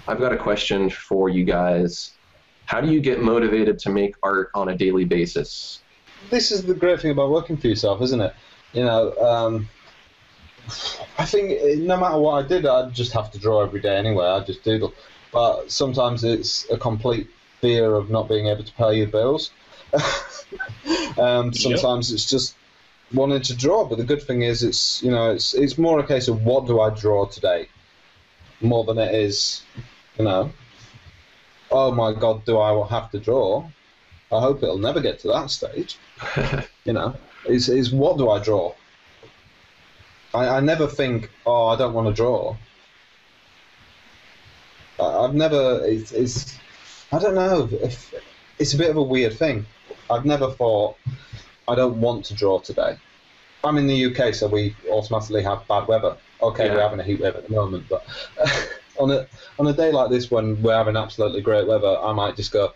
I've got a question for you guys. How do you get motivated to make art on a daily basis? This is the great thing about working for yourself, isn't it? You know, I think no matter what I did, I'd just have to draw every day anyway. I'd just doodle. But sometimes it's a complete fear of not being able to pay your bills. Sometimes it's just wanting to draw. But the good thing is, it's more a case of what do I draw today, more than it is, oh my God, do I have to draw? I hope it'll never get to that stage. Is what do I draw? I never think, oh, I don't want to draw. I've never. I don't know. It's a bit of a weird thing. I've never thought I don't want to draw today. I'm in the UK, so we automatically have bad weather. Okay, yeah. We're having a heat wave at the moment, but on a day like this when we're having absolutely great weather, I might just go,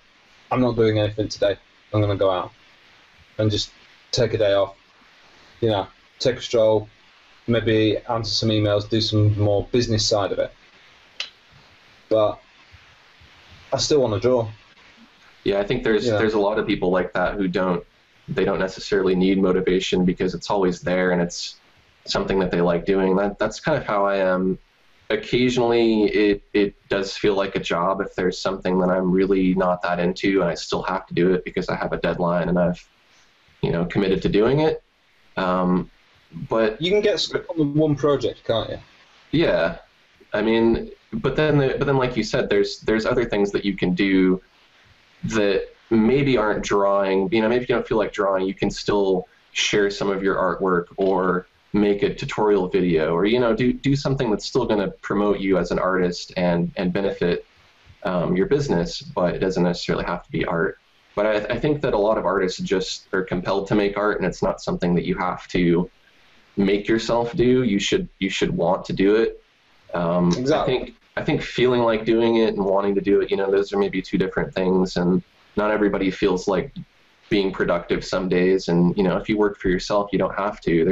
I'm not doing anything today. I'm going to go out and just take a day off. Take a stroll, maybe answer some emails, do some more business side of it. But I still want to draw. Yeah, I think there's a lot of people like that who don't necessarily need motivation because it's always there and it's something that they like doing. That's kind of how I am. Occasionally it does feel like a job if there's something that I'm really not that into and I still have to do it because I have a deadline and I've committed to doing it. But you can get stuck on the one project, can't you? Yeah, I mean, but then like you said, there's other things that you can do that maybe aren't drawing. Maybe if you don't feel like drawing, you can still share some of your artwork or make a tutorial video, or do something that's still going to promote you as an artist and benefit your business, but it doesn't necessarily have to be art. But I think that a lot of artists just are compelled to make art, and it's not something that you have to make yourself do. You should want to do it. Exactly. I think feeling like doing it and wanting to do it, those are maybe two different things, and not everybody feels like being productive some days. And if you work for yourself, you don't have to.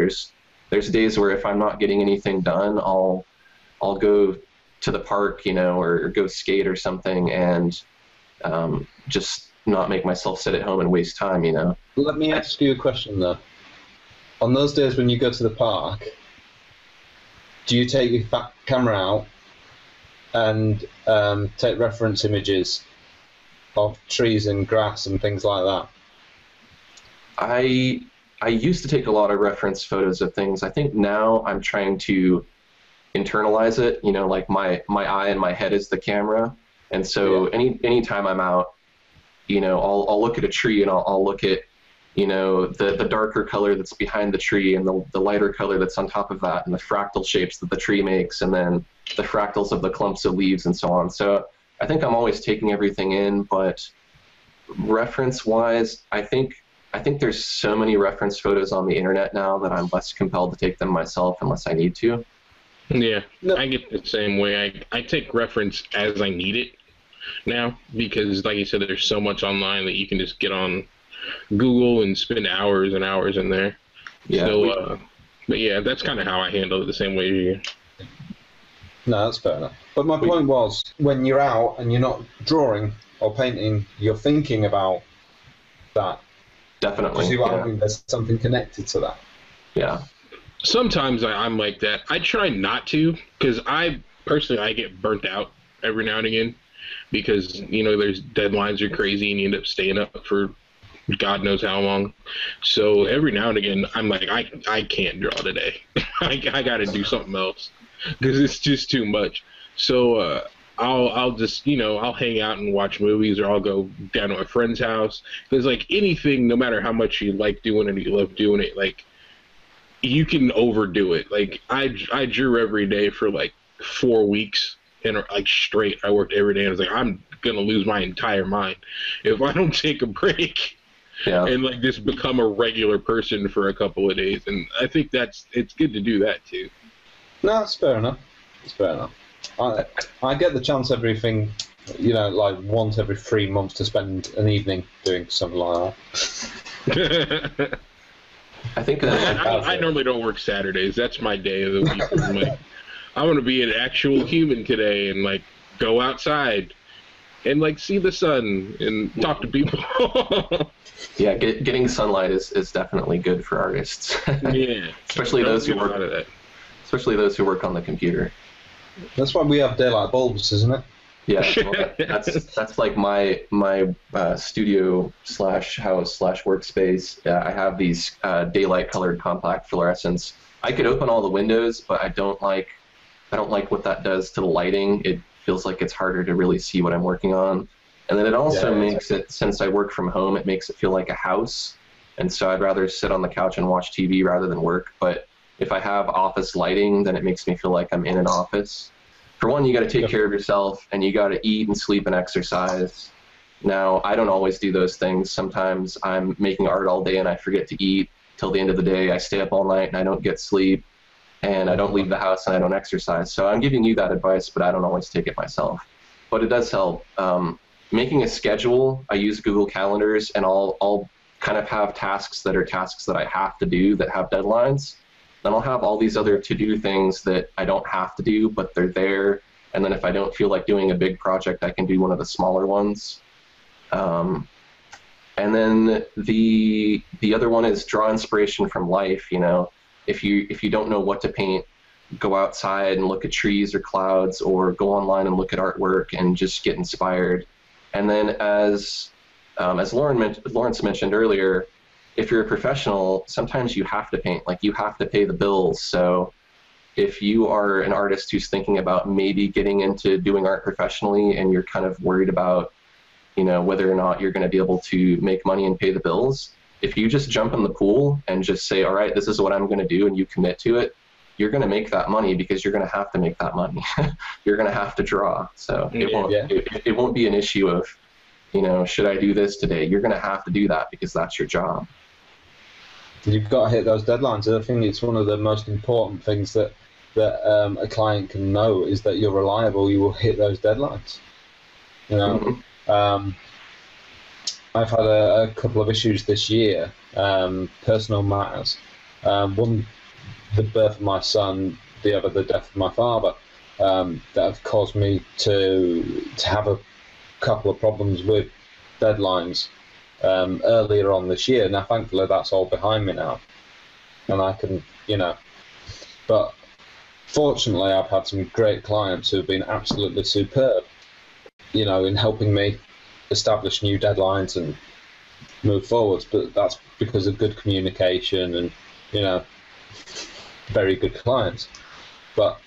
There's days where if I'm not getting anything done, I'll go to the park, or go skate or something, and just not make myself sit at home and waste time. Let me ask you a question though. On those days when you go to the park, do you take your camera out and take reference images of trees and grass and things like that? I used to take a lot of reference photos of things. I think now I'm trying to internalize it. Like my eye and my head is the camera, and so anytime I'm out, I'll look at a tree and I'll look at the darker color that's behind the tree and the lighter color that's on top of that, and the fractal shapes that the tree makes, and then the fractals of the clumps of leaves and so on. So I think I'm always taking everything in, but reference-wise, I think there's so many reference photos on the internet now that I'm less compelled to take them myself unless I need to. Yeah, no. I get the same way. I take reference as I need it now because, like you said, there's so much online that you can just get on Google and spend hours and hours in there. Yeah. So, but yeah, that's kind of how I handle it, the same way you. No, that's fair enough. But my point was, when you're out and you're not drawing or painting, you're thinking about that. Definitely. You see what I mean? There's something connected to that. Yeah. Sometimes I'm like that. I try not to, because I get burnt out every now and again, because there's deadlines are crazy and you end up staying up for God knows how long. So every now and again, I'm like, I can't draw today. I got to do something else because it's just too much. So I'll just I'll hang out and watch movies, or I'll go down to a friend's house. Because like anything, no matter how much you like doing it, you love doing it, like you can overdo it. Like I drew every day for like 4 weeks and like straight. I worked every day. And I was like, I'm gonna lose my entire mind if I don't take a break. Yeah. And like just become a regular person for a couple of days. And I think it's good to do that too. No, it's fair enough. It's fair enough. I get the chance like once every 3 months to spend an evening doing something like that. I think I normally don't work Saturdays. That's my day of the week. I'm like, I want to be an actual human today, and like go outside and like see the sun and talk to people. Yeah, getting sunlight is definitely good for artists. Yeah, especially those who work on the computer. That's why we have daylight bulbs, isn't it? Yeah, well, that's like my studio / house / workspace. I have these daylight colored compact fluorescents. I could open all the windows, but I don't like what that does to the lighting. It feels like it's harder to really see what I'm working on. And then it also makes it, since I work from home, it makes it feel like a house. And so I'd rather sit on the couch and watch TV rather than work. But if I have office lighting, then it makes me feel like I'm in an office. For one, you got to take care of yourself, and you got to eat and sleep and exercise. Now, I don't always do those things. Sometimes I'm making art all day and I forget to eat till the end of the day. I stay up all night and I don't get sleep, and I don't leave the house and I don't exercise. So I'm giving you that advice, but I don't always take it myself. But it does help. Making a schedule, I use Google Calendars, and I'll kind of have tasks that I have to do that have deadlines. Then I'll have all these other to-do things that I don't have to do, but they're there. And then if I don't feel like doing a big project, I can do one of the smaller ones. And then the other one is draw inspiration from life. You know, if you don't know what to paint, go outside and look at trees or clouds, or go online and look at artwork and just get inspired. And then as Lawrence mentioned earlier, if you're a professional, sometimes you have to paint, like you have to pay the bills. So if you are an artist who's thinking about maybe getting into doing art professionally, and you're kind of worried about, you know, whether or not you're going to be able to make money and pay the bills, if you just jump in the pool and just say, all right, this is what I'm going to do, and you commit to it, you're going to make that money, because you're going to have to make that money. You're going to have to draw. So it won't be an issue of, you know, should I do this today? You're going to have to do that because that's your job. You've got to hit those deadlines. I think it's one of the most important things that a client can know, is that you're reliable. You will hit those deadlines. You know, I've had a couple of issues this year, personal matters. One, the birth of my son, the other, the death of my father, that have caused me to have a couple of problems with deadlines earlier on this year. Now, thankfully, that's all behind me now, and I can, you know. But fortunately, I've had some great clients who have been absolutely superb, you know, in helping me establish new deadlines and move forwards. But that's because of good communication and, you know, very good clients. But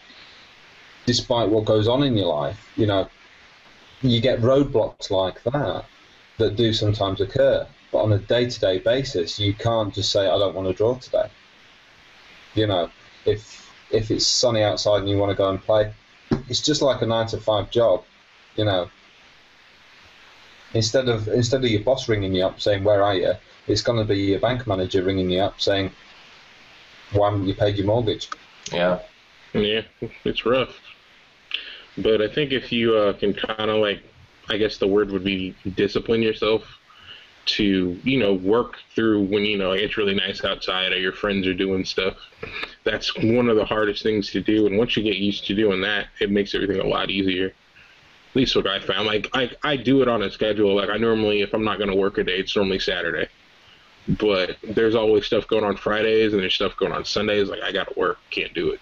despite what goes on in your life, you know, you get roadblocks like that do sometimes occur. But on a day-to-day basis, you can't just say, I don't want to draw today. You know, if it's sunny outside and you want to go and play, it's just like a 9-to-5 job. You know, instead of your boss ringing you up saying, where are you, it's going to be your bank manager ringing you up saying, why haven't you paid your mortgage? Yeah, it's rough. But I think if you can kind of, like, I guess the word would be discipline yourself to, you know, work through when, you know, it's really nice outside or your friends are doing stuff. That's one of the hardest things to do. And once you get used to doing that, it makes everything a lot easier. At least what I found. Like, I do it on a schedule. Like, I normally, if I'm not going to work a day, it's normally Saturday. But there's always stuff going on Fridays, and there's stuff going on Sundays. Like, I got to work, can't do it.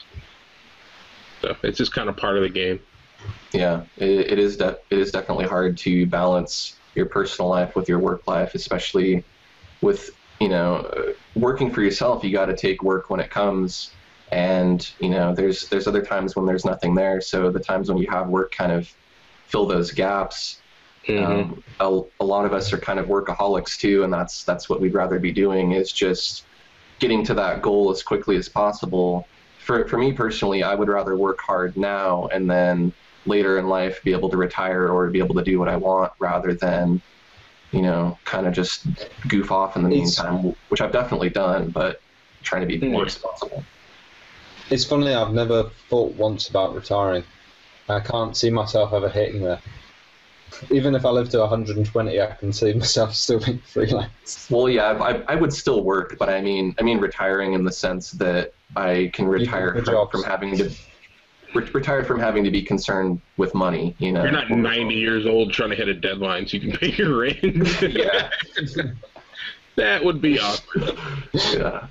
So it's just kind of part of the game. Yeah, it is definitely hard to balance your personal life with your work life, especially with, you know, working for yourself. You got to take work when it comes, and, you know, there's other times when there's nothing there. So the times when you have work kind of fill those gaps. A lot of us are kind of workaholics too, and that's what we'd rather be doing, is just getting to that goal as quickly as possible. For me personally, I would rather work hard now and then later in life be able to retire or be able to do what I want, rather than, you know, kind of just goof off in the meantime, which I've definitely done, but trying to be more responsible. It's funny, I've never thought once about retiring. I can't see myself ever hitting there. Even if I live to 120, I can see myself still being freelance. Well, yeah, I would still work, but I mean retiring in the sense that I can retire from having to. retired from having to be concerned with money. You know, you're not 90 years old trying to hit a deadline so you can pay your rent. Yeah. That would be awkward. Yeah.